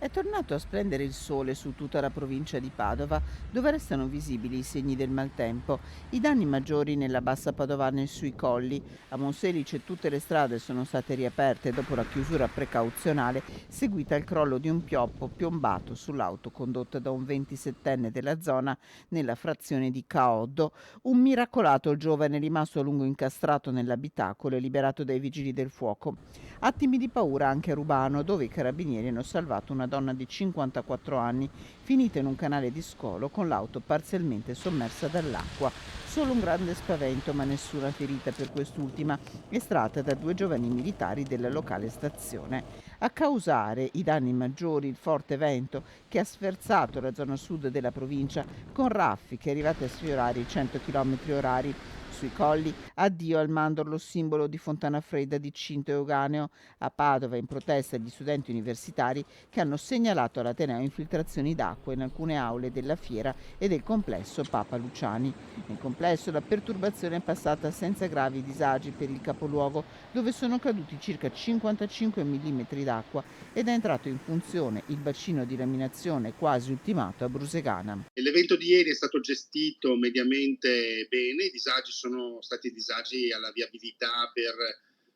È tornato a splendere il sole su tutta la provincia di Padova, dove restano visibili i segni del maltempo. I danni maggiori nella bassa padovana e sui colli. A Monselice tutte le strade sono state riaperte dopo la chiusura precauzionale seguita al crollo di un pioppo piombato sull'auto condotta da un 27enne della zona nella frazione di Caoddo. Un miracolato giovane rimasto a lungo incastrato nell'abitacolo e liberato dai vigili del fuoco. Attimi di paura anche a Rubano, dove i carabinieri hanno salvato una donna di 54 anni finita in un canale di scolo con l'auto parzialmente sommersa dall'acqua. Solo un grande spavento, ma nessuna ferita per quest'ultima, estratta da due giovani militari della locale stazione. A causare i danni maggiori il forte vento che ha sferzato la zona sud della provincia con raffiche arrivate a sfiorare i 100 km orari. Sui colli, addio al mandorlo, simbolo di Fontana Fredda di Cinto Euganeo. A Padova, in protesta agli studenti universitari che hanno segnalato all'Ateneo infiltrazioni d'acqua in alcune aule della fiera e del complesso Papa Luciani. Nel complesso la perturbazione è passata senza gravi disagi per il capoluogo, dove sono caduti circa 55 mm d'acqua ed è entrato in funzione il bacino di laminazione quasi ultimato a Brusegana. L'evento di ieri è stato gestito mediamente bene, i disagi sono stati disagi alla viabilità per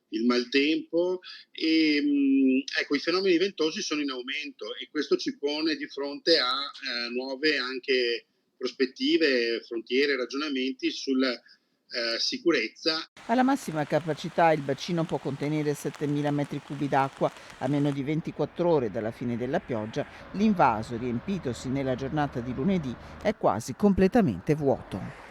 il maltempo e ecco, i fenomeni ventosi sono in aumento e questo ci pone di fronte a nuove anche prospettive, frontiere, ragionamenti sulla sicurezza. Alla massima capacità il bacino può contenere 7.000 metri cubi d'acqua. A meno di 24 ore dalla fine della pioggia, l'invaso, riempitosi nella giornata di lunedì, è quasi completamente vuoto.